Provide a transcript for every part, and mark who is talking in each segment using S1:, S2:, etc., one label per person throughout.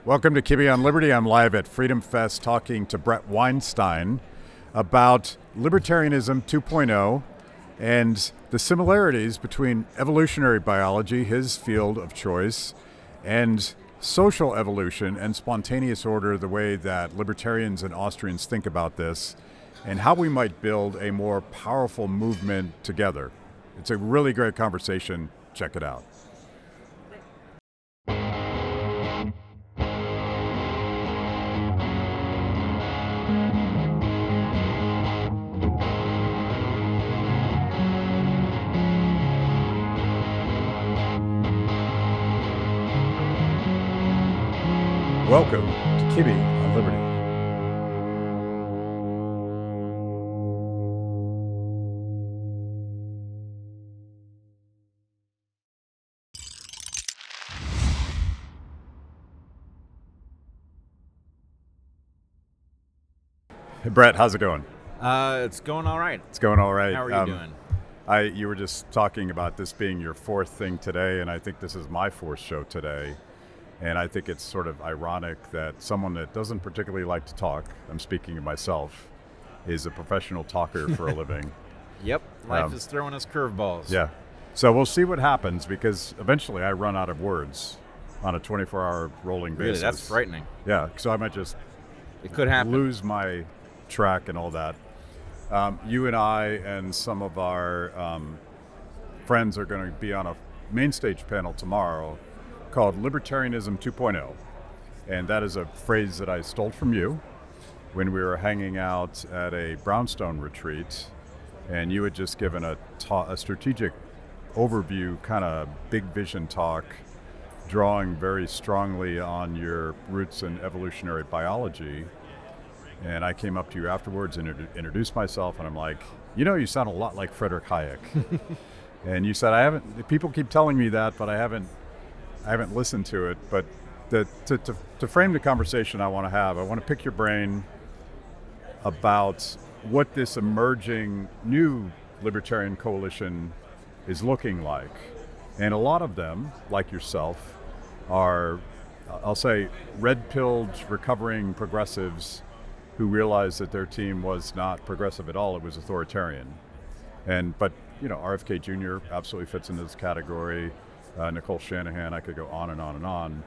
S1: Welcome to Kibbe on Liberty. I'm live at Freedom Fest talking to Bret Weinstein about Libertarianism 2.0 and the similarities between evolutionary biology, his field of choice, and social evolution and spontaneous order, the way that libertarians and Austrians think about this, and how we might build a more powerful movement together. It's a really great conversation. Check it out. Welcome to Kibbe on Liberty. Hey, Bret, how's it going?
S2: It's going all right.
S1: It's going all right.
S2: How are you doing?
S1: You were just talking about this being your fourth thing today, and I think this is my fourth show today. And I think it's sort of ironic that someone that doesn't particularly like to talk, I'm speaking of myself, is a professional talker for a living.
S2: Yep, life is throwing us curveballs.
S1: Yeah. So we'll see what happens, because eventually I run out of words on a 24-hour rolling basis.
S2: Really, that's frightening.
S1: Yeah, so I might just
S2: It could happen.
S1: lose my track and all that. You and I and some of our friends are going to be on a main stage panel tomorrow called Libertarianism 2.0. And that is a phrase that I stole from you when we were hanging out at a brownstone retreat, and you had just given a strategic overview, kind of big vision talk, drawing very strongly on your roots in evolutionary biology. And I came up to you afterwards and introduced myself, and I'm like, you sound a lot like Friedrich Hayek. And you said, people keep telling me that, but I haven't listened to it. But to frame the conversation I want to pick your brain about what this emerging new libertarian coalition is looking like. And a lot of them, like yourself, are, I'll say, red-pilled, recovering progressives who realized that their team was not progressive at all, it was authoritarian. But RFK Jr. absolutely fits into this category. Nicole Shanahan, I could go on and on and on.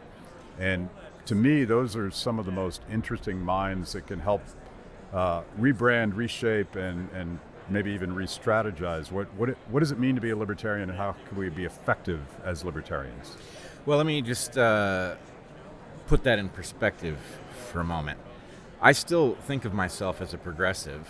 S1: And to me, those are some of the most interesting minds that can help rebrand, reshape, and maybe even re-strategize. What does it mean to be a libertarian, and how can we be effective as libertarians?
S2: Well, let me just put that in perspective for a moment. I still think of myself as a progressive.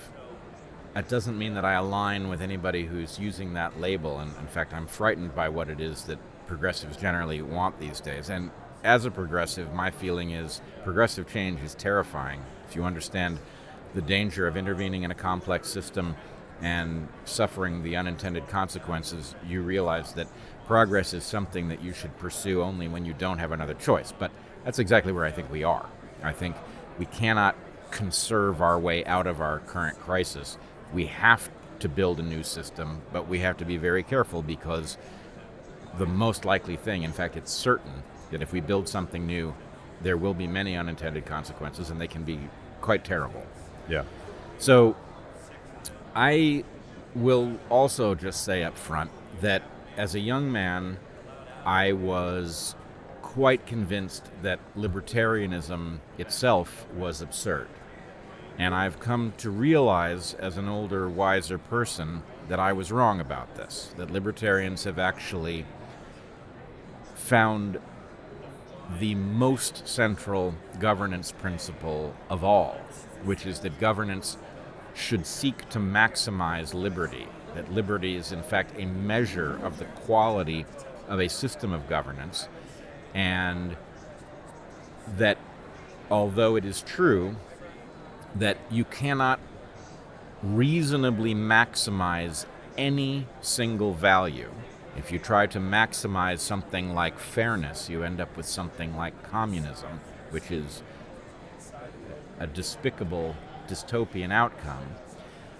S2: That doesn't mean that I align with anybody who's using that label. And in fact, I'm frightened by what it is that progressives generally want these days. And as a progressive, my feeling is progressive change is terrifying. If you understand the danger of intervening in a complex system and suffering the unintended consequences, you realize that progress is something that you should pursue only when you don't have another choice. But that's exactly where I think we are. I think we cannot conserve our way out of our current crisis. We have to build a new system, but we have to be very careful, because the most likely thing, in fact, it's certain, that if we build something new, there will be many unintended consequences, and they can be quite terrible.
S1: Yeah.
S2: So I will also just say up front that as a young man, I was quite convinced that libertarianism itself was absurd. And I've come to realize as an older, wiser person that I was wrong about this, that libertarians have actually found the most central governance principle of all, which is that governance should seek to maximize liberty, that liberty is in fact a measure of the quality of a system of governance, and that although it is true that you cannot reasonably maximize any single value. If you try to maximize something like fairness, you end up with something like communism, which is a despicable dystopian outcome.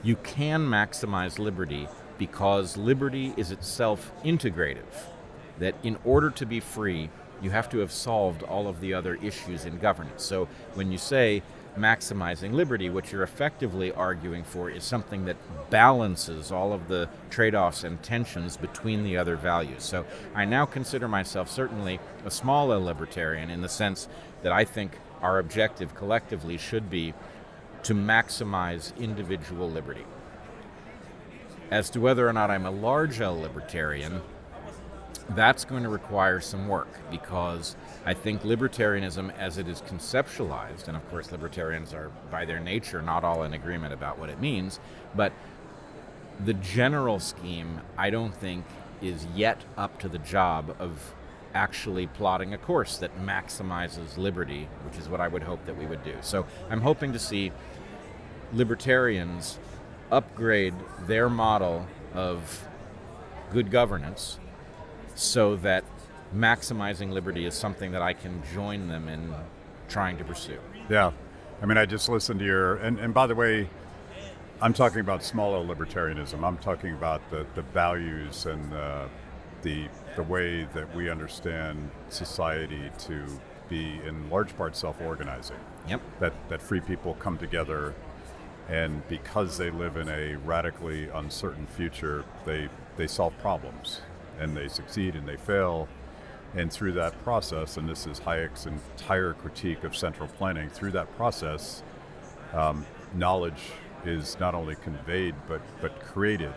S2: You can maximize liberty because liberty is itself integrative, that in order to be free, you have to have solved all of the other issues in governance. So when you say maximizing liberty, what you're effectively arguing for is something that balances all of the trade-offs and tensions between the other values. So I now consider myself certainly a small L libertarian in the sense that I think our objective collectively should be to maximize individual liberty. As to whether or not I'm a large L libertarian, that's going to require some work, because I think libertarianism as it is conceptualized, and of course libertarians are by their nature not all in agreement about what it means, but the general scheme I don't think is yet up to the job of actually plotting a course that maximizes liberty, which is what I would hope that we would do. So I'm hoping to see libertarians upgrade their model of good governance so that maximizing liberty is something that I can join them in trying to pursue.
S1: Yeah. I mean, I just listened to your, and by the way, I'm talking about smaller libertarianism. I'm talking about the values and the way that we understand society to be in large part self-organizing.
S2: Yep.
S1: That free people come together, and because they live in a radically uncertain future, they solve problems, and they succeed and they fail. And through that process, and this is Hayek's entire critique of central planning, through that process, knowledge is not only conveyed but created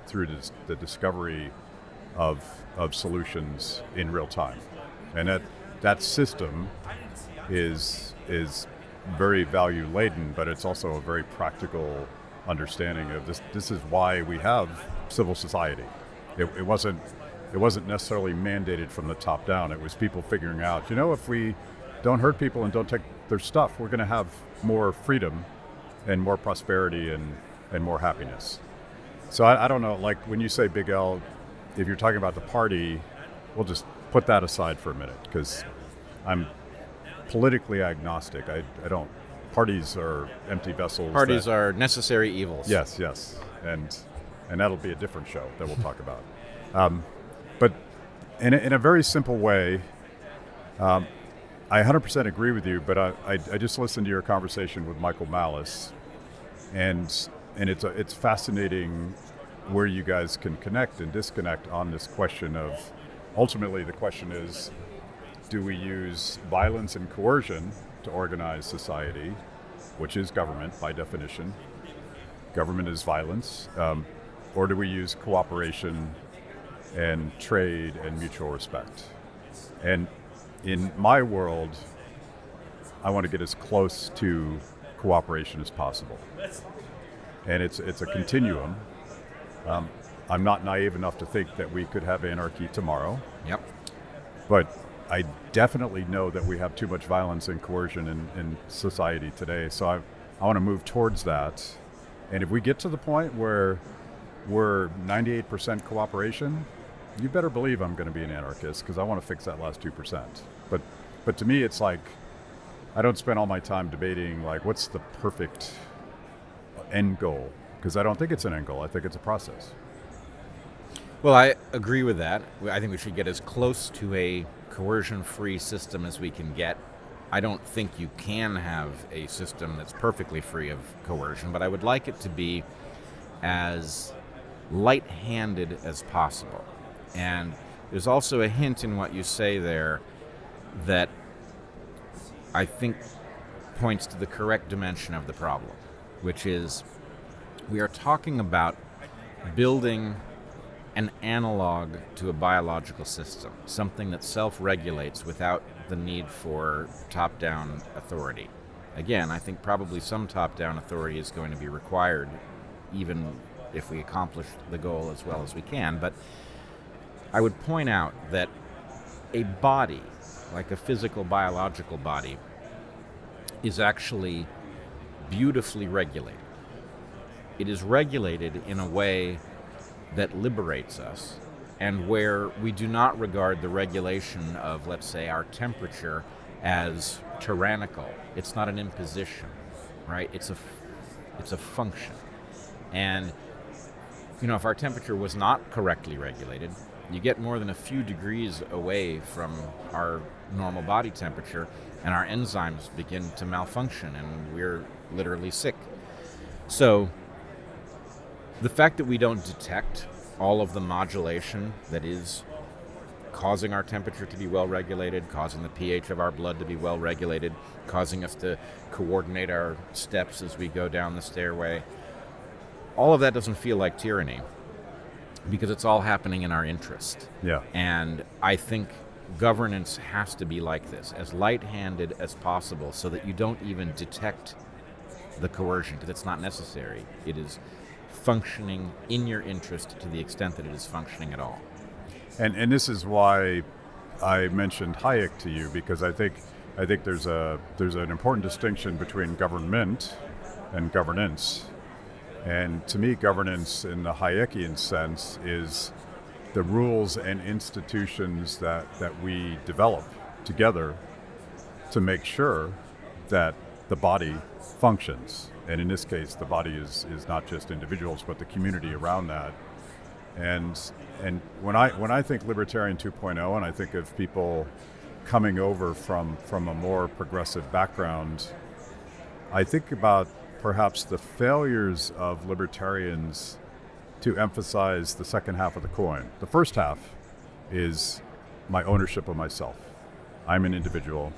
S1: through the discovery of solutions in real time. And that system is very value laden, but it's also a very practical understanding of this. This is why we have civil society. It wasn't necessarily mandated from the top down. It was people figuring out, if we don't hurt people and don't take their stuff, we're going to have more freedom and more prosperity and more happiness. So I don't know, like when you say Big L, if you're talking about the party, we'll just put that aside for a minute, because I'm politically agnostic. I don't. Parties are empty vessels.
S2: Parties are necessary evils.
S1: Yes. And that'll be a different show that we'll talk about. But in a very simple way, I 100% agree with you, but I just listened to your conversation with Michael Malice, and it's fascinating where you guys can connect and disconnect on this question of, ultimately the question is, do we use violence and coercion to organize society, which is government by definition? Government is violence. Or do we use cooperation and trade and mutual respect? And in my world, I want to get as close to cooperation as possible. And it's a continuum. I'm not naive enough to think that we could have anarchy tomorrow.
S2: Yep.
S1: But I definitely know that we have too much violence and coercion in society today. So I want to move towards that. And if we get to the point where we're 98% cooperation, you better believe I'm going to be an anarchist, because I want to fix that last 2%. But to me, it's like, I don't spend all my time debating, like, what's the perfect end goal? Because I don't think it's an end goal. I think it's a process.
S2: Well, I agree with that. I think we should get as close to a coercion-free system as we can get. I don't think you can have a system that's perfectly free of coercion, but I would like it to be as light-handed as possible. And there's also a hint in what you say there that I think points to the correct dimension of the problem, which is we are talking about building an analog to a biological system, something that self-regulates without the need for top-down authority. Again, I think probably some top-down authority is going to be required, even if we accomplish the goal as well as we can. But I would point out that a body, like a physical biological body, is actually beautifully regulated. It is regulated in a way that liberates us, and where we do not regard the regulation of, let's say, our temperature as tyrannical. It's not an imposition, right? It's a function. And if our temperature was not correctly regulated, You get more than a few degrees away from our normal body temperature, and our enzymes begin to malfunction, and we're literally sick. So the fact that we don't detect all of the modulation that is causing our temperature to be well regulated, causing the pH of our blood to be well regulated, causing us to coordinate our steps as we go down the stairway, all of that doesn't feel like tyranny, because it's all happening in our interest.
S1: Yeah.
S2: And I think governance has to be like this, as light-handed as possible, so that you don't even detect the coercion, because it's not necessary. It is functioning in your interest to the extent that it is functioning at all.
S1: And this is why I mentioned Hayek to you, because I think there's an important distinction between government and governance. And to me, governance in the Hayekian sense is the rules and institutions that we develop together to make sure that the body functions. And in this case, the body is not just individuals, but the community around that. And when I think Libertarian 2.0, and I think of people coming over from a more progressive background, I think about perhaps the failures of libertarians to emphasize the second half of the coin. The first half is my ownership of myself. I'm an individual.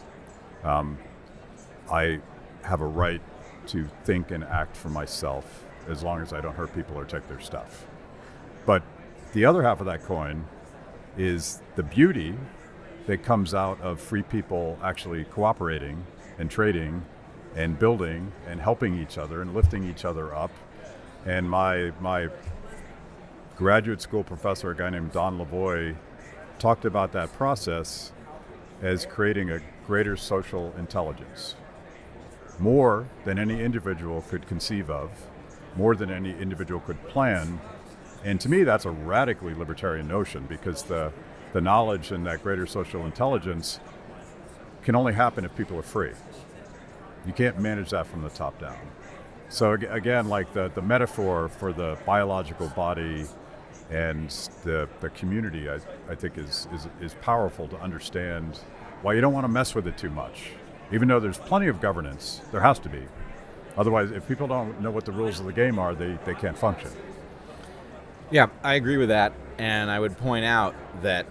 S1: I have a right to think and act for myself as long as I don't hurt people or take their stuff. But the other half of that coin is the beauty that comes out of free people actually cooperating and trading and building and helping each other and lifting each other up. And my graduate school professor, a guy named Don Lavoie, talked about that process as creating a greater social intelligence, more than any individual could conceive of, more than any individual could plan. And to me, that's a radically libertarian notion, because the knowledge and that greater social intelligence can only happen if people are free. You can't manage that from the top down. So again, like the metaphor for the biological body and the community, I think is powerful to understand why you don't want to mess with it too much. Even though there's plenty of governance, there has to be. Otherwise, if people don't know what the rules of the game are, they can't function.
S2: Yeah, I agree with that, and I would point out that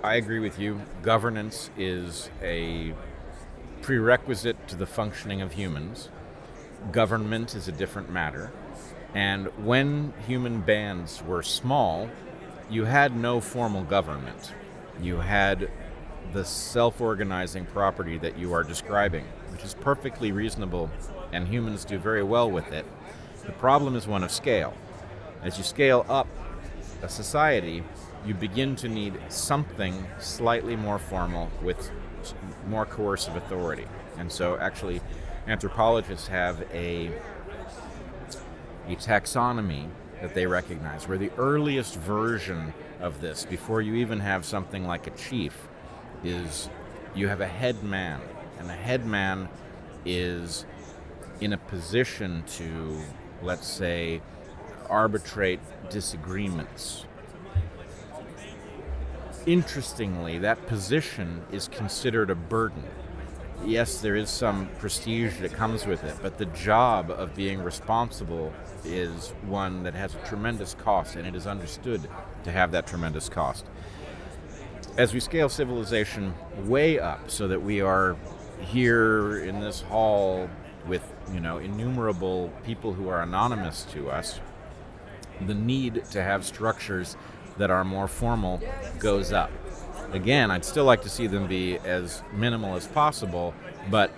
S2: I agree with you, governance is a prerequisite to the functioning of humans. Government is a different matter, and when human bands were small, you had no formal government. You had the self-organizing property that you are describing, which is perfectly reasonable, and humans do very well with it. The problem is one of scale. As you scale up a society, you begin to need something slightly more formal with more coercive authority. And so actually, anthropologists have a taxonomy that they recognize, where the earliest version of this, before you even have something like a chief, is you have a head man. And a head man is in a position to, let's say, arbitrate disagreements. Interestingly, that position is considered a burden. Yes, there is some prestige that comes with it, but the job of being responsible is one that has a tremendous cost, and it is understood to have that tremendous cost. As we scale civilization way up so that we are here in this hall with, innumerable people who are anonymous to us, the need to have structures that are more formal goes up. Again, I'd still like to see them be as minimal as possible, but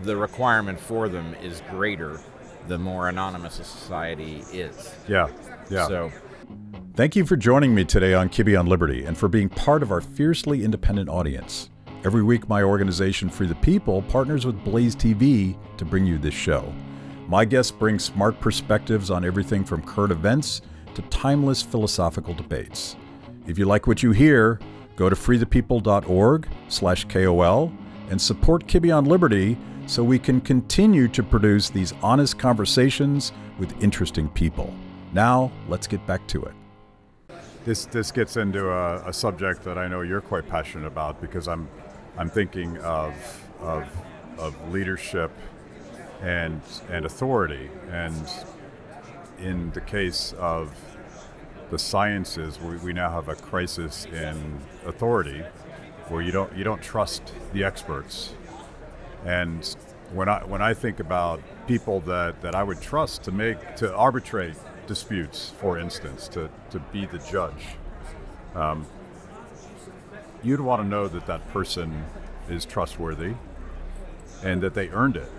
S2: the requirement for them is greater the more anonymous a society is.
S1: Yeah.
S2: So,
S1: thank you for joining me today on Kibbe on Liberty and for being part of our fiercely independent audience. Every week, my organization, Free the People, partners with BlazeTV to bring you this show. My guests bring smart perspectives on everything from current events to timeless philosophical debates. If you like what you hear, go to freethepeople.org/KOL and support Kibbe on Liberty so we can continue to produce these honest conversations with interesting people. Now, let's get back to it. This gets into a subject that I know you're quite passionate about, because I'm thinking of leadership and authority. And in the case of the sciences, we now have a crisis in authority, where you don't trust the experts. And when I think about people that I would trust to arbitrate disputes, for instance, to be the judge, you'd want to know that person is trustworthy and that they earned it.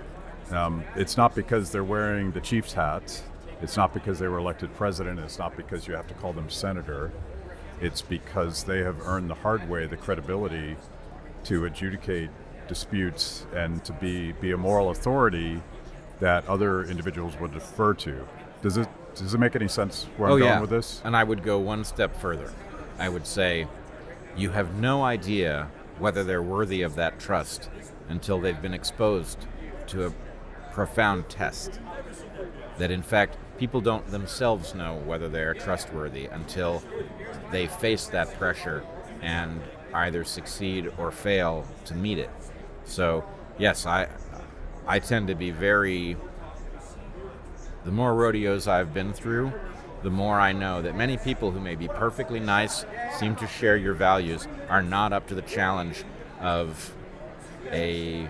S1: It's not because they're wearing the Chiefs hat. It's not because they were elected president. It's not because you have to call them senator. It's because they have earned the hard way the credibility to adjudicate disputes and to be a moral authority that other individuals would defer to. Does it make any sense where I'm going with this?
S2: And I would go one step further. I would say you have no idea whether they're worthy of that trust until they've been exposed to a profound test. That in fact, people don't themselves know whether they're trustworthy until they face that pressure and either succeed or fail to meet it. So, yes, I tend to be the more rodeos I've been through, the more I know that many people who may be perfectly nice, seem to share your values, are not up to the challenge of a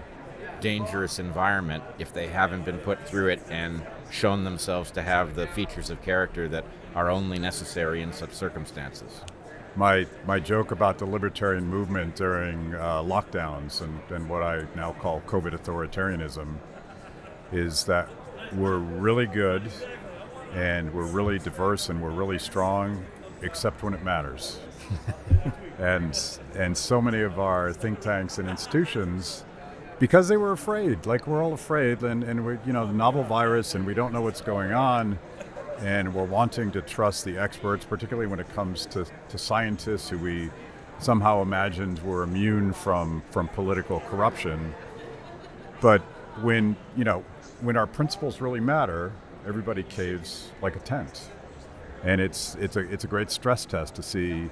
S2: dangerous environment if they haven't been put through it and shown themselves to have the features of character that are only necessary in such circumstances.
S1: My joke about the libertarian movement during lockdowns and what I now call COVID authoritarianism is that we're really good and we're really diverse and we're really strong, except when it matters. and so many of our think tanks and institutions, because they were afraid, like we're all afraid, and we, the novel virus, and we don't know what's going on, and we're wanting to trust the experts, particularly when it comes to scientists who we somehow imagined were immune from political corruption. But when our principles really matter, everybody caves like a tent, and it's a great stress test to see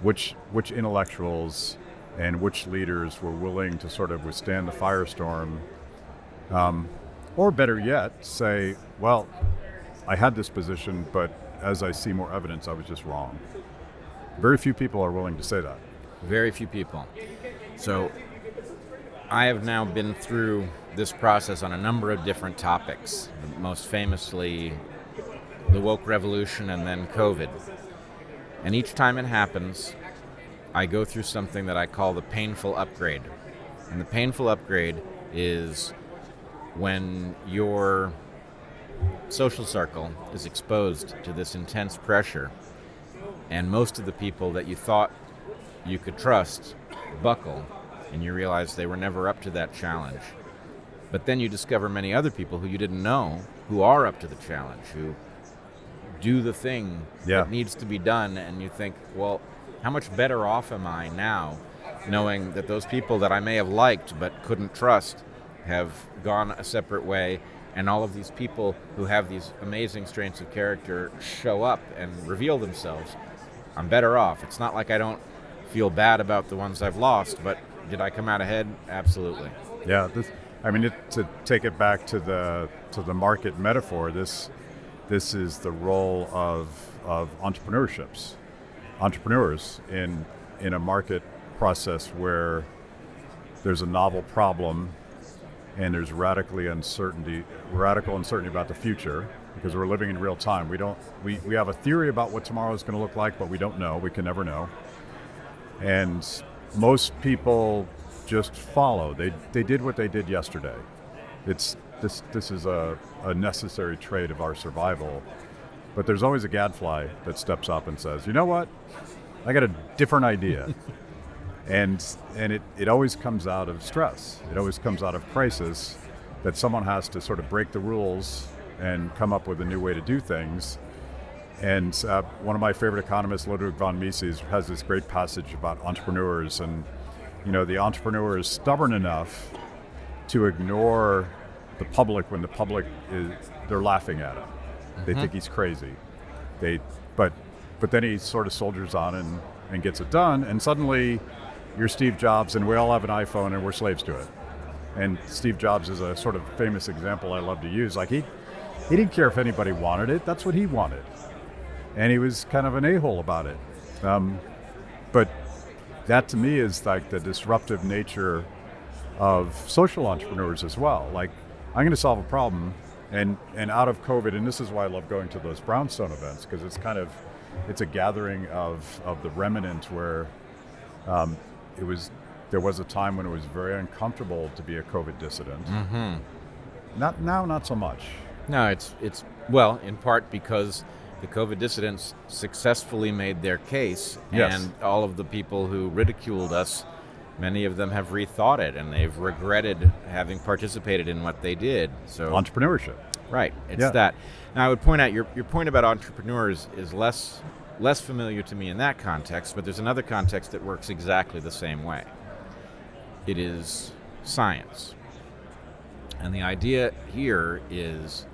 S1: which intellectuals and which leaders were willing to sort of withstand the firestorm, or better yet, say, well, I had this position, but as I see more evidence, I was just wrong. Very few people are willing to say that.
S2: Very few people. So I have now been through this process on a number of different topics, most famously the woke revolution and then COVID. And each time it happens, I go through something that I call the painful upgrade. And the painful upgrade is when your social circle is exposed to this intense pressure, and most of the people that you thought you could trust buckle, and you realize they were never up to that challenge. But then you discover many other people who you didn't know who are up to the challenge, who do the thing that needs to be done, and you think, well, how much better off am I now knowing that those people that I may have liked but couldn't trust have gone a separate way, and all of these people who have these amazing strengths of character show up and reveal themselves. I'm better off. It's not like I don't feel bad about the ones I've lost, but did I come out ahead? Absolutely.
S1: Yeah, to take it back to the market metaphor, this is the role of entrepreneurs in a market process where there's a novel problem and there's radical uncertainty about the future, because we're living in real time. We have a theory about what tomorrow is going to look like, but we don't know. We can never know. And most people just follow. They did what they did yesterday. This is a necessary trait of our survival. But there's always a gadfly that steps up and says, you know what? I got a different idea. and it always comes out of stress. It always comes out of crisis, that someone has to sort of break the rules and come up with a new way to do things. And one of my favorite economists, Ludwig von Mises, has this great passage about entrepreneurs. And, the entrepreneur is stubborn enough to ignore the public when the public they're laughing at him. They think he's crazy. But but then he sort of soldiers on and gets it done, and suddenly you're Steve Jobs, and we all have an iPhone, and we're slaves to it. And Steve Jobs is a sort of famous example I love to use. Like he didn't care if anybody wanted it. That's what he wanted. And he was kind of an a-hole about it. But that to me is like the disruptive nature of social entrepreneurs as well. Like, I'm going to solve a problem, and out of COVID, and this is why I love going to those Brownstone events, because it's a gathering of the remnant where there was a time when it was very uncomfortable to be a COVID dissident.
S2: Mm-hmm.
S1: Not so much.
S2: No, it's well, in part because the COVID dissidents successfully made their case,
S1: yes.
S2: And all of the people who ridiculed us, many of them have rethought it, and they've regretted having participated in what they did. So
S1: entrepreneurship.
S2: Right, it's that. Now, I would point out your point about entrepreneurs is less familiar to me in that context, but there's another context that works exactly the same way. It is science. And the idea here is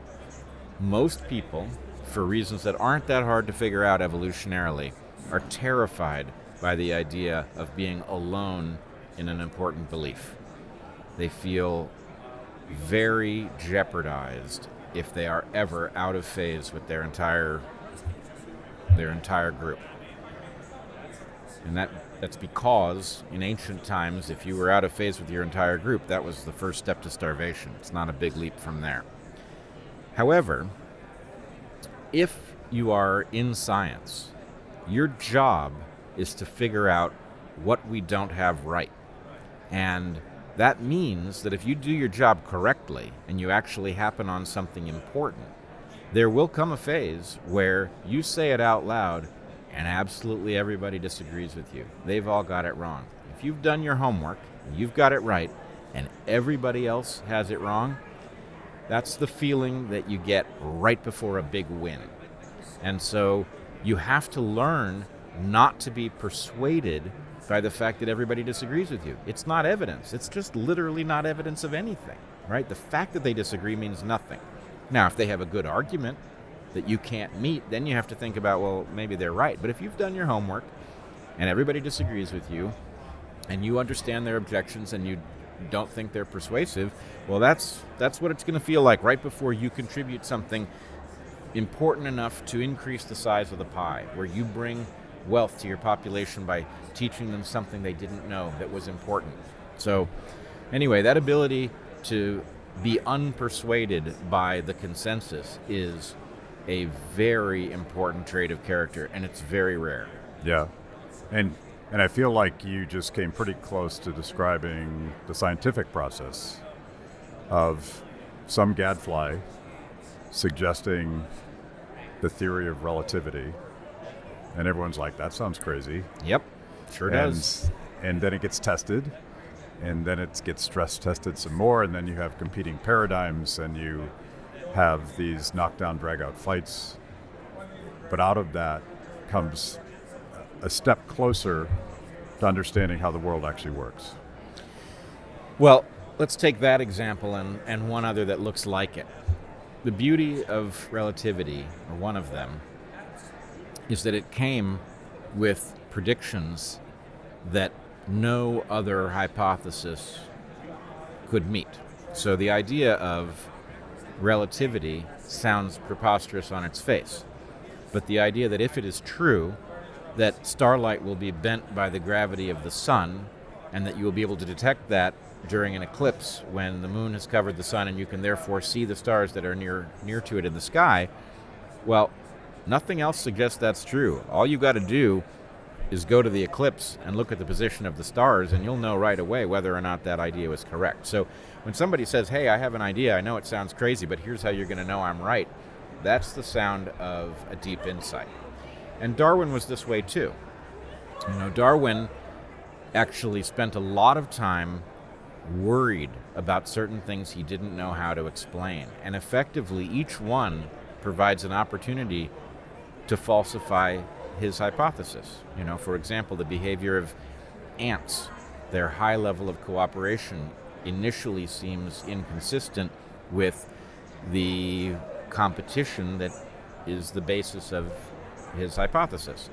S2: most people, for reasons that aren't that hard to figure out evolutionarily, are terrified by the idea of being alone in an important belief. They feel very jeopardized if they are ever out of phase with their entire group. And that's because in ancient times, if you were out of phase with your entire group, that was the first step to starvation. It's not a big leap from there. However, if you are in science, your job is to figure out what we don't have right. And that means that if you do your job correctly and you actually happen on something important, there will come a phase where you say it out loud and absolutely everybody disagrees with you. They've all got it wrong. If you've done your homework, you've got it right, and everybody else has it wrong, that's the feeling that you get right before a big win. And so you have to learn not to be persuaded by the fact that everybody disagrees with you. It's not evidence. It's just literally not evidence of anything, right? The fact that they disagree means nothing. Now, if they have a good argument that you can't meet, then you have to think about, well, maybe they're right. But if you've done your homework and everybody disagrees with you and you understand their objections and you don't think they're persuasive, well, that's what it's going to feel like right before you contribute something important enough to increase the size of the pie, where you bring wealth to your population by teaching them something they didn't know that was important. So anyway, that ability to be unpersuaded by the consensus is a very important trait of character, and it's very rare.
S1: Yeah. And I feel like you just came pretty close to describing the scientific process of some gadfly suggesting the theory of relativity, and everyone's like, that sounds crazy.
S2: Yep, sure does.
S1: And then it gets tested, and then it gets stress tested some more, and then you have competing paradigms, and you have these knockdown, drag-out fights. But out of that comes a step closer to understanding how the world actually works.
S2: Well, let's take that example and one other that looks like it. The beauty of relativity, or one of them, is that it came with predictions that no other hypothesis could meet. So the idea of relativity sounds preposterous on its face. But the idea that if it is true that starlight will be bent by the gravity of the sun, and that you will be able to detect that during an eclipse when the moon has covered the sun and you can therefore see the stars that are near to it in the sky, well, nothing else suggests that's true. All you've got to do is go to the eclipse and look at the position of the stars, and you'll know right away whether or not that idea was correct. So when somebody says, hey, I have an idea, I know it sounds crazy, but here's how you're going to know I'm right, that's the sound of a deep insight. And Darwin was this way too. You know, Darwin actually spent a lot of time worried about certain things he didn't know how to explain. And effectively, each one provides an opportunity to falsify his hypothesis. You know, for example, the behavior of ants, their high level of cooperation initially seems inconsistent with the competition that is the basis of his hypothesis.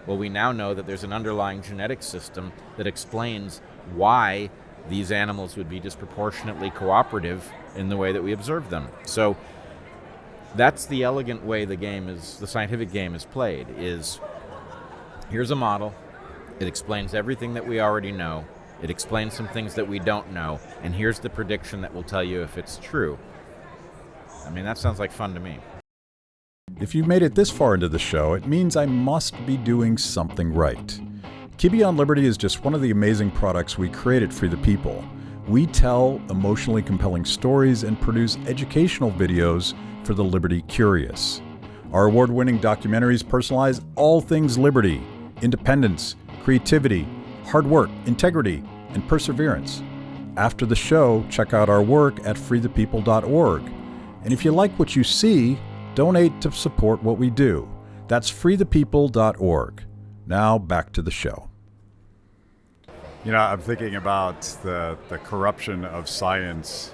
S2: Well, we now know that there's an underlying genetic system that explains why these animals would be disproportionately cooperative in the way that we observe them. So that's the elegant way the scientific game is played, is here's a model, it explains everything that we already know, it explains some things that we don't know, and here's the prediction that will tell you if it's true. I mean, that sounds like fun to me.
S3: If you've made it this far into the show, it means I must be doing something right. Kibbe on Liberty is just one of the amazing products we created for the people. We tell emotionally compelling stories and produce educational videos for the Liberty curious. Our award-winning documentaries personalize all things liberty, independence, creativity, hard work, integrity, and perseverance. After the show, check out our work at freethepeople.org. And if you like what you see, donate to support what we do. That's freethepeople.org. Now back to the show.
S1: You know, I'm thinking about the corruption of science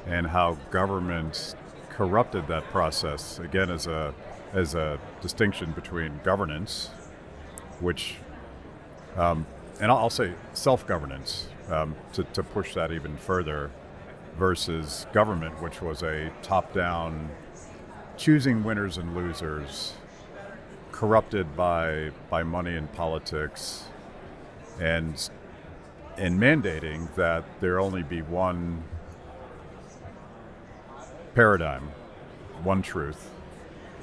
S1: and how government corrupted that process, again, as a distinction between governance, which, and I'll say self-governance, to push that even further, versus government, which was a top-down, choosing winners and losers, corrupted by money and politics, and mandating that there only be one paradigm, one truth,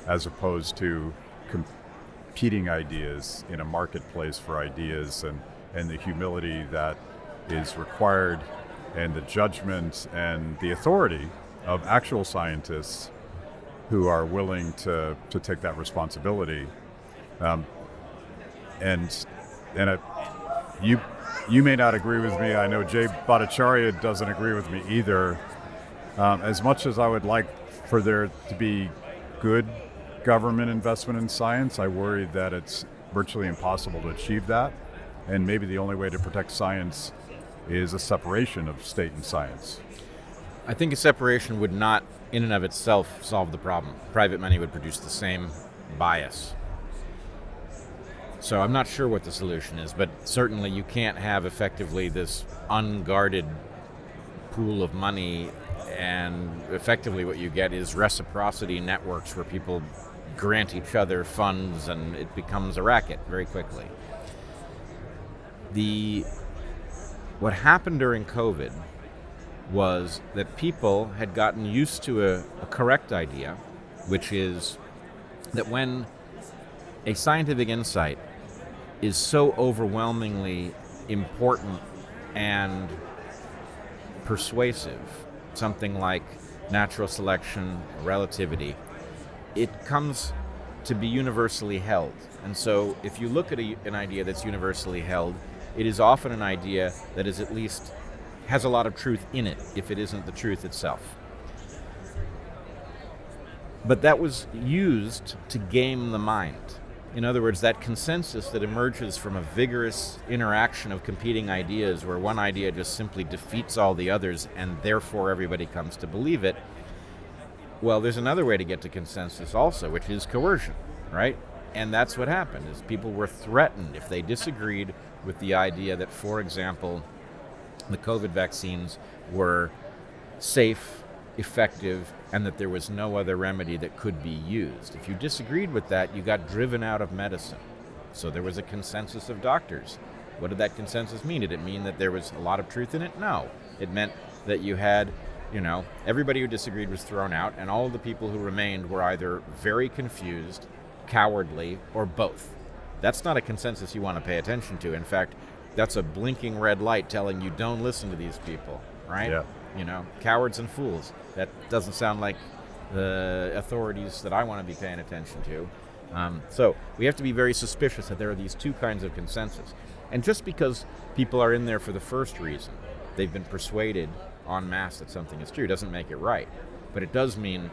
S1: as opposed to competing ideas in a marketplace for ideas, and the humility that is required, and the judgment and the authority of actual scientists who are willing to take that responsibility. You may not agree with me. I know Jay Bhattacharya doesn't agree with me either. As much as I would like for there to be good government investment in science, I worry that it's virtually impossible to achieve that. And maybe the only way to protect science is a separation of state and science.
S2: I think a separation would not, in and of itself, solve the problem. Private money would produce the same bias. So I'm not sure what the solution is, but certainly you can't have effectively this unguarded pool of money, and effectively what you get is reciprocity networks where people grant each other funds, and it becomes a racket very quickly. What happened during COVID was that people had gotten used to a correct idea, which is that when a scientific insight is so overwhelmingly important and persuasive, something like natural selection, relativity, it comes to be universally held. And so if you look at an idea that's universally held, it is often an idea that is at least has a lot of truth in it, if it isn't the truth itself. But that was used to game the mind. In other words, that consensus that emerges from a vigorous interaction of competing ideas, where one idea just simply defeats all the others and therefore everybody comes to believe it. Well, there's another way to get to consensus also, which is coercion, right? And that's what happened, is people were threatened if they disagreed with the idea that, for example, the COVID vaccines were safe, effective, and that there was no other remedy that could be used. If you disagreed with that, you got driven out of medicine. So there was a consensus of doctors. What did that consensus mean? Did it mean that there was a lot of truth in it? No. It meant that you had, everybody who disagreed was thrown out, and all of the people who remained were either very confused, cowardly, or both. That's not a consensus you want to pay attention to. In fact, that's a blinking red light telling you don't listen to these people, right?
S1: Yeah.
S2: Cowards and fools. That doesn't sound like the authorities that I want to be paying attention to. So we have to be very suspicious that there are these two kinds of consensus. And just because people are in there for the first reason, they've been persuaded en masse that something is true, doesn't make it right. But it does mean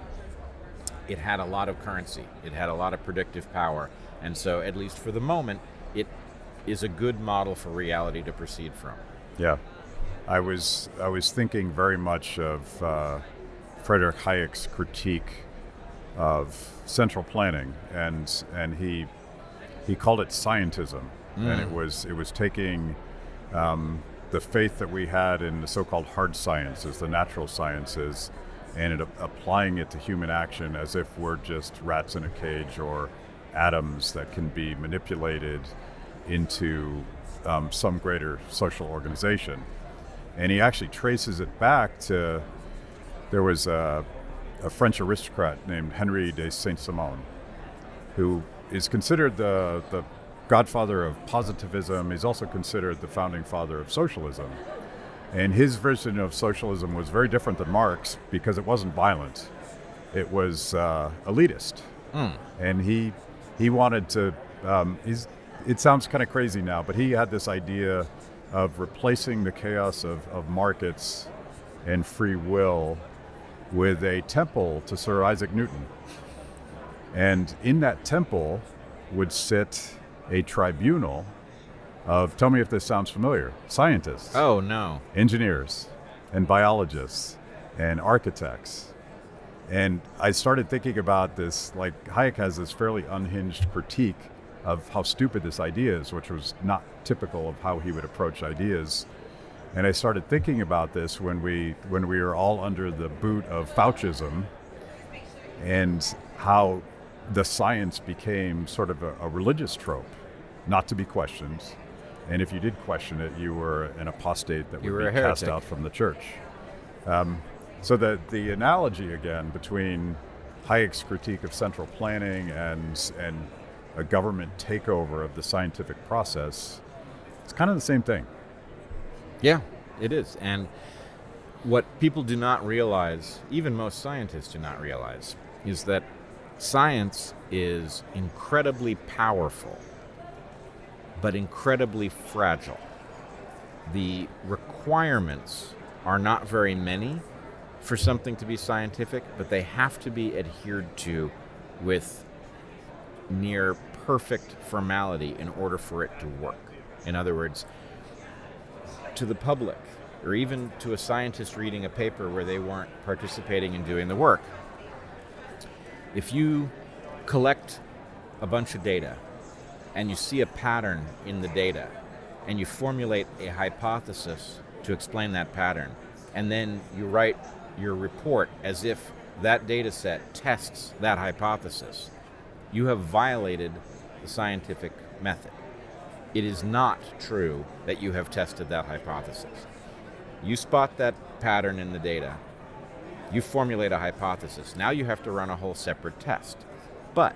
S2: it had a lot of currency. It had a lot of predictive power. And so, at least for the moment, it is a good model for reality to proceed from.
S1: Yeah. I was thinking very much of Friedrich Hayek's critique of central planning, and he called it scientism, and it was taking the faith that we had in the so-called hard sciences, the natural sciences, and applying it to human action as if we're just rats in a cage or atoms that can be manipulated into some greater social organization. And he actually traces it back to, there was a French aristocrat named Henry de Saint-Simon, who is considered the godfather of positivism. He's also considered the founding father of socialism. And his version of socialism was very different than Marx because it wasn't violent. It was elitist. And he wanted to, it sounds kind of crazy now, but he had this idea of replacing the chaos of markets and free will with a temple to Sir Isaac Newton. And in that temple would sit a tribunal of, tell me if this sounds familiar, scientists.
S2: Oh, no.
S1: Engineers and biologists and architects. And I started thinking about this, like Hayek has this fairly unhinged critique of how stupid this idea is, which was not typical of how he would approach ideas. And I started thinking about this when we were all under the boot of Faucism, and how the science became sort of a religious trope, not to be questioned. And if you did question it, you were an apostate that would be cast out from the church. So the analogy again between Hayek's critique of central planning and a government takeover of the scientific process, it's kind of the same thing.
S2: Yeah, it is. And what people do not realize, even most scientists do not realize, is that science is incredibly powerful, but incredibly fragile. The requirements are not very many for something to be scientific, but they have to be adhered to with near perfect formality in order for it to work. In other words, to the public, or even to a scientist reading a paper where they weren't participating in doing the work, if you collect a bunch of data and you see a pattern in the data and you formulate a hypothesis to explain that pattern, and then you write your report as if that data set tests that hypothesis, you have violated the scientific method. It is not true that you have tested that hypothesis. You spot that pattern in the data, you formulate a hypothesis. Now you have to run a whole separate test. But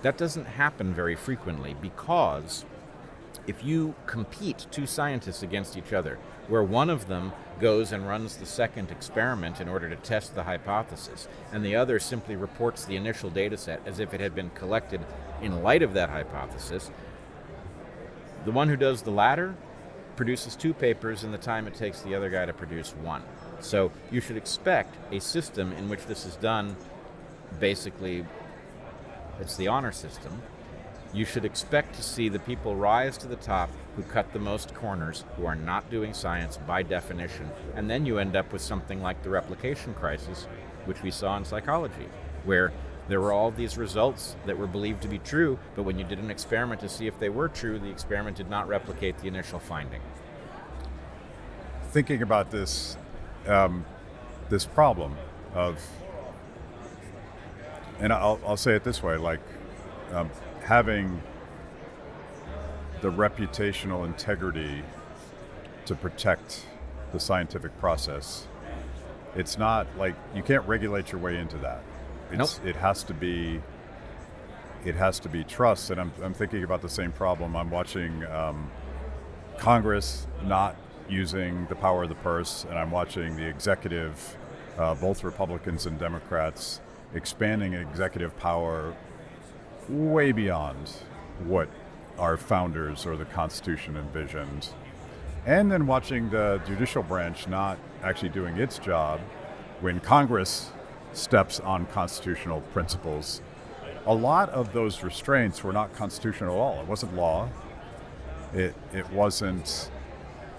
S2: that doesn't happen very frequently, because if you compete two scientists against each other, where one of them goes and runs the second experiment in order to test the hypothesis, and the other simply reports the initial data set as if it had been collected in light of that hypothesis, the one who does the latter produces 2 papers in the time it takes the other guy to produce 1. So you should expect a system in which this is done, basically, it's the honor system. You should expect to see the people rise to the top who cut the most corners, who are not doing science by definition, and then you end up with something like the replication crisis, which we saw in psychology, where there were all these results that were believed to be true, but when you did an experiment to see if they were true, the experiment did not replicate the initial finding.
S1: Thinking about this, this problem of, and I'll say it this way, like having the reputational integrity to protect the scientific process. It's not like you can't regulate your way into that.
S2: Nope.
S1: It has to be trust. And I'm thinking about the same problem. I'm watching Congress not using the power of the purse, and I'm watching the executive, both Republicans and Democrats, expanding executive power way beyond what our founders or the Constitution envisioned. And then watching the judicial branch not actually doing its job when Congress steps on constitutional principles. A lot of those restraints were not constitutional at all. It wasn't law. It wasn't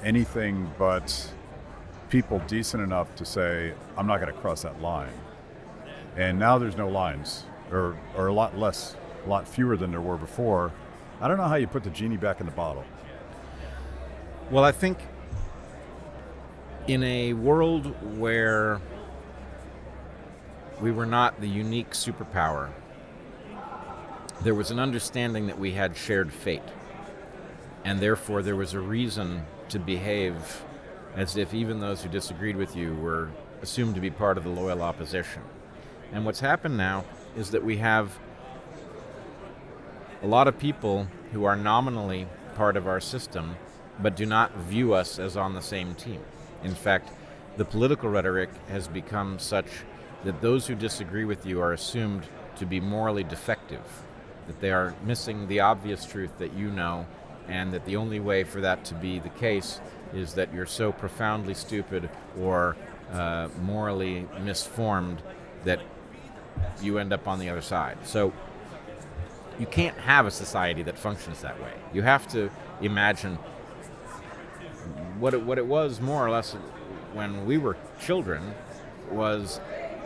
S1: anything but people decent enough to say, I'm not going to cross that line. And now there's no lines, or a lot fewer than there were before. I don't know how you put the genie back in the bottle.
S2: Well, I think in a world where we were not the unique superpower, there was an understanding that we had shared fate. And therefore there was a reason to behave as if even those who disagreed with you were assumed to be part of the loyal opposition. And what's happened now is that we have a lot of people who are nominally part of our system but do not view us as on the same team. In fact, the political rhetoric has become such that those who disagree with you are assumed to be morally defective, that they are missing the obvious truth that you know, and that the only way for that to be the case is that you're so profoundly stupid or morally misformed that you end up on the other side. So you can't have a society that functions that way. You have to imagine what it was more or less when we were children was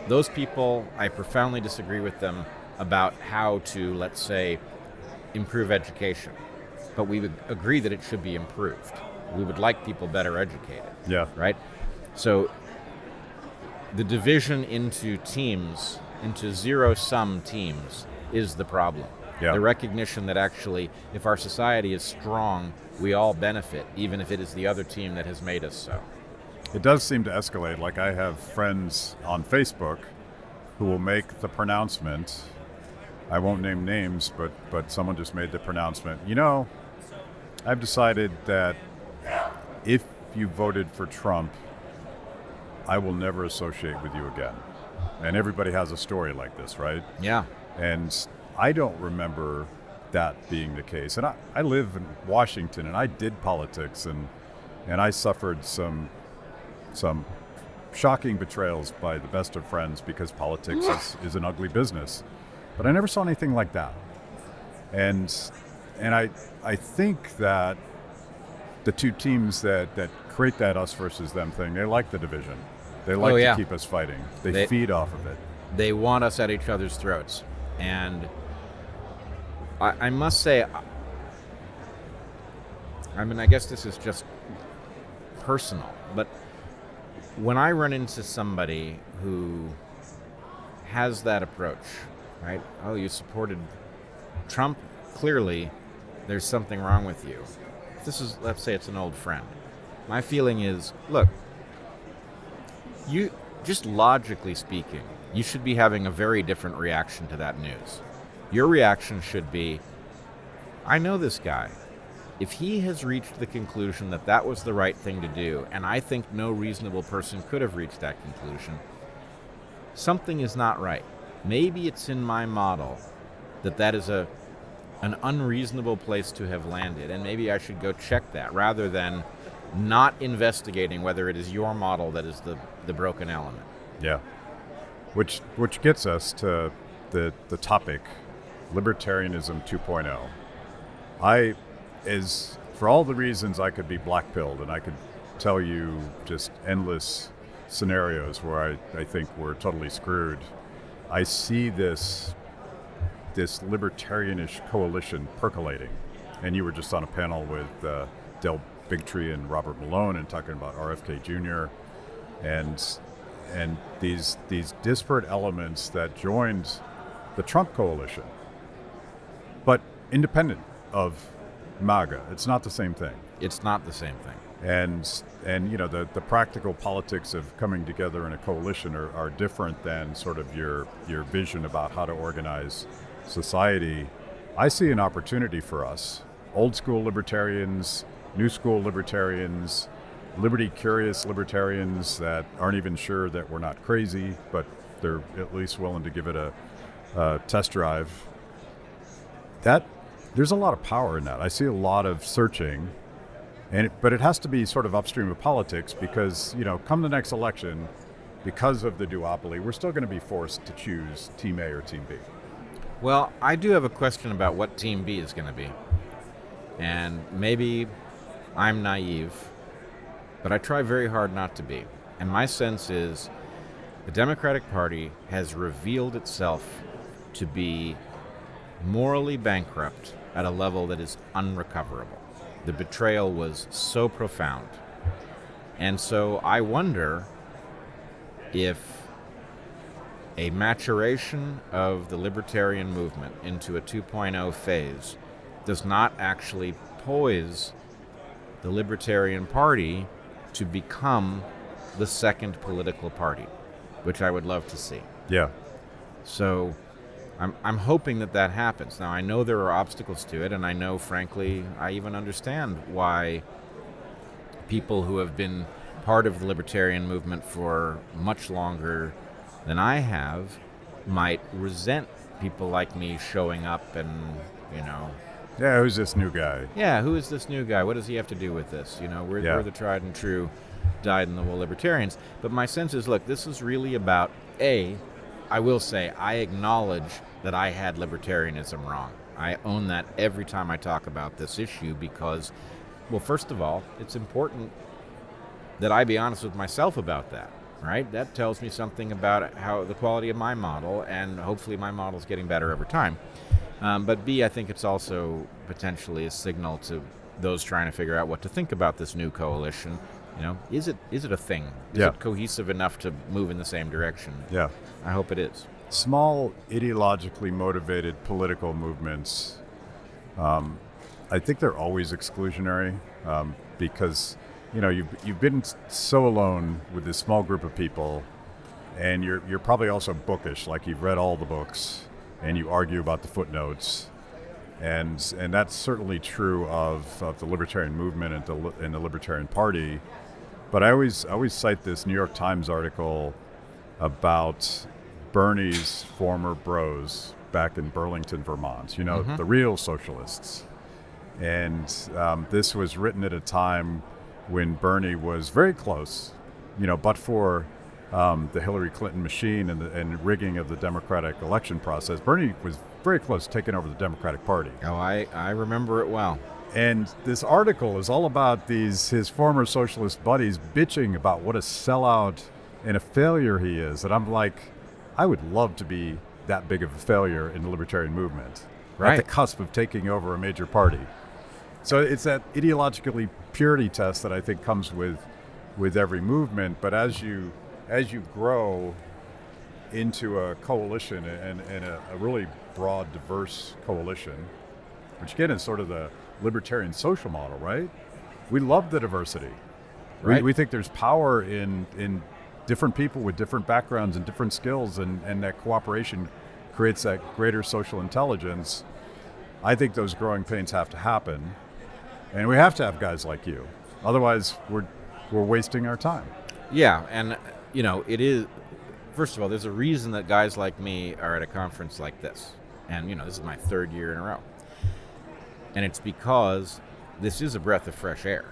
S2: those people, I profoundly disagree with them about how to, let's say, improve education. But we would agree that it should be improved. We would like people better educated.
S1: Yeah.
S2: Right? So the division into teams, into zero-sum teams, is the problem.
S1: Yeah.
S2: The recognition that actually, if our society is strong, we all benefit, even if it is the other team that has made us so.
S1: It does seem to escalate. Like, I have friends on Facebook who will make the pronouncement. I won't name names, but someone just made the pronouncement. You know, I've decided that if you voted for Trump, I will never associate with you again. And everybody has a story like this, right?
S2: Yeah.
S1: And I don't remember that being the case. And I live in Washington, and I did politics, and I suffered some shocking betrayals by the best of friends because politics is an ugly business. But I never saw anything like that. And I think that the two teams that create that us versus them thing, they like the division. They like to keep us fighting. They feed off of it.
S2: They want us at each other's throats. And I must say, I mean, I guess this is just personal, but when I run into somebody who has that approach, right? Oh, you supported Trump? Clearly, there's something wrong with you. This is, let's say it's an old friend. My feeling is, look, you, just logically speaking, you should be having a very different reaction to that news. Your reaction should be, I know this guy. If he has reached the conclusion that that was the right thing to do, and I think no reasonable person could have reached that conclusion, something is not right. Maybe it's in my model that is an unreasonable place to have landed, and maybe I should go check that rather than not investigating whether it is your model that is the broken element.
S1: Yeah. Which gets us to the topic, Libertarianism 2.0. For all the reasons I could be black-pilled, and I could tell you just endless scenarios where I think we're totally screwed, I see this libertarianish coalition percolating. And you were just on a panel with Del Bigtree and Robert Malone and talking about RFK Jr. and these disparate elements that joined the Trump coalition, but independent of MAGA. It's not the same thing.
S2: It's not the same thing.
S1: And you know, the practical politics of coming together in a coalition are different than sort of your vision about how to organize society. I see an opportunity for us, old school libertarians, new school libertarians, liberty-curious libertarians that aren't even sure that we're not crazy, but they're at least willing to give it a test drive. There's a lot of power in that. I see a lot of searching, but it has to be sort of upstream of politics because, you know, come the next election, because of the duopoly, we're still going to be forced to choose Team A or Team B.
S2: Well, I do have a question about what Team B is going to be. And maybe I'm naive, but I try very hard not to be. And my sense is the Democratic Party has revealed itself to be morally bankrupt at a level that is unrecoverable. The betrayal was so profound. And so I wonder if a maturation of the libertarian movement into a 2.0 phase does not actually poise the Libertarian Party to become the second political party, which I would love to see.
S1: Yeah.
S2: So I'm hoping that happens. Now, I know there are obstacles to it, and I know, frankly, I even understand why people who have been part of the libertarian movement for much longer than I have might resent people like me showing up and,
S1: Yeah, who's this new guy?
S2: yeah, who is this new guy? What does he have to do with this? We're the tried and true, dyed-in-the-wool libertarians. But my sense is, look, this is really about, I will say, I acknowledge that I had libertarianism wrong. I own that every time I talk about this issue because, well, first of all, it's important that I be honest with myself about that, right? That tells me something about how the quality of my model, and hopefully my model's getting better over time. But B, I think it's also potentially a signal to those trying to figure out what to think about this new coalition. Is it a thing? Is it cohesive enough to move in the same direction?
S1: Yeah.
S2: I hope it is.
S1: Small, ideologically motivated political movements, I think they're always exclusionary because, you've been so alone with this small group of people, and you're probably also bookish, like you've read all the books, and you argue about the footnotes, and that's certainly true of the libertarian movement and the Libertarian Party. But I always cite this New York Times article about Bernie's former bros back in Burlington, Vermont, the real socialists. And this was written at a time when Bernie was very close, but for the Hillary Clinton machine and rigging of the Democratic election process, Bernie was very close to taking over the Democratic Party.
S2: Oh, I remember it well.
S1: And this article is all about his former socialist buddies bitching about what a sellout and a failure he is. And I'm like, I would love to be that big of a failure in the libertarian movement,
S2: right,
S1: at the cusp of taking over a major party. So it's that ideologically purity test that I think comes with every movement. But as you grow into a coalition and a really broad, diverse coalition, which again is sort of the libertarian social model, right? We love the diversity.
S2: Right.
S1: We think there's power in different people with different backgrounds and different skills, and that cooperation creates that greater social intelligence. I think those growing pains have to happen, and we have to have guys like you. Otherwise, we're wasting our time.
S2: Yeah, and it is. First of all, there's a reason that guys like me are at a conference like this, and this is my third year in a row, and it's because this is a breath of fresh air,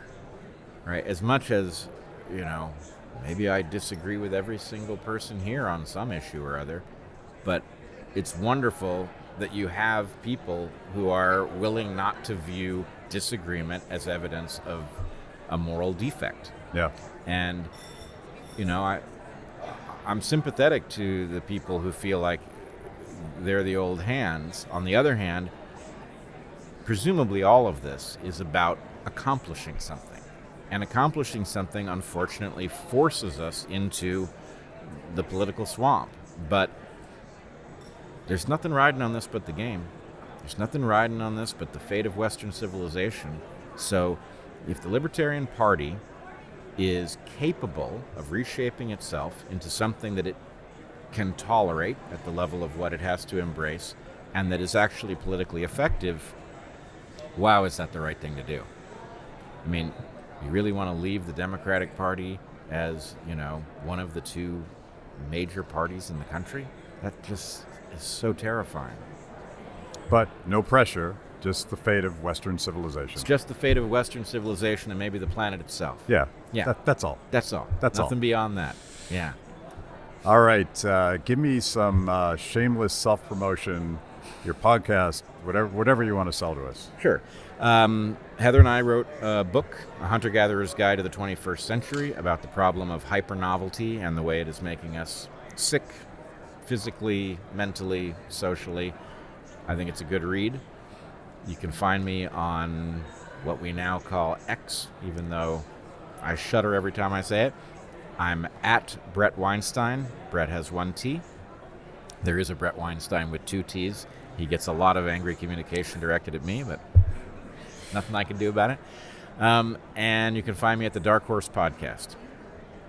S2: right? As much as maybe I disagree with every single person here on some issue or other, but it's wonderful that you have people who are willing not to view disagreement as evidence of a moral defect.
S1: Yeah.
S2: And, I'm sympathetic to the people who feel like they're the old hands. On the other hand, presumably all of this is about accomplishing something. And accomplishing something, unfortunately, forces us into the political swamp. But there's nothing riding on this but the game. There's nothing riding on this but the fate of Western civilization. So if the Libertarian Party is capable of reshaping itself into something that it can tolerate at the level of what it has to embrace, and that is actually politically effective, wow, is that the right thing to do? I mean, you really want to leave the Democratic Party as, one of the two major parties in the country? That just is so terrifying.
S1: But no pressure, just the fate of Western civilization.
S2: It's just the fate of Western civilization and maybe the planet itself.
S1: Yeah.
S2: Yeah.
S1: That's all.
S2: That's all.
S1: That's
S2: Nothing
S1: all.
S2: beyond that. Yeah.
S1: All right. Give me some shameless self-promotion, your podcast, whatever you want to sell to us.
S2: Sure. Heather and I wrote a book, A Hunter-Gatherer's Guide to the 21st Century, about the problem of hyper-novelty and the way it is making us sick, physically, mentally, socially, I think it's a good read. You can find me on what we now call X, even though I shudder every time I say it. I'm at Bret Weinstein. Bret has one T. There is a Bret Weinstein with two T's. He gets a lot of angry communication directed at me, but nothing I can do about it. And you can find me at the DarkHorse Podcast.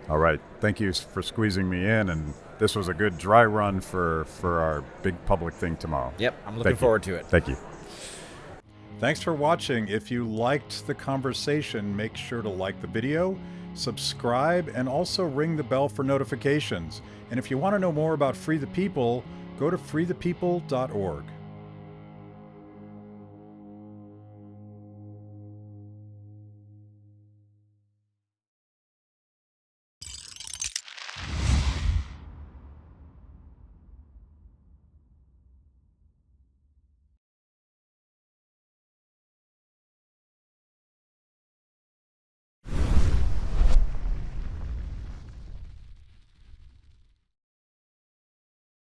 S1: All right. Thank you for squeezing me in, and this was a good dry run for our big public thing tomorrow.
S2: Yep, I'm looking forward to it.
S1: Thank you.
S3: Thanks for watching. If you liked the conversation, make sure to like the video, subscribe, and also ring the bell for notifications. And if you want to know more about Free the People, go to freethepeople.org.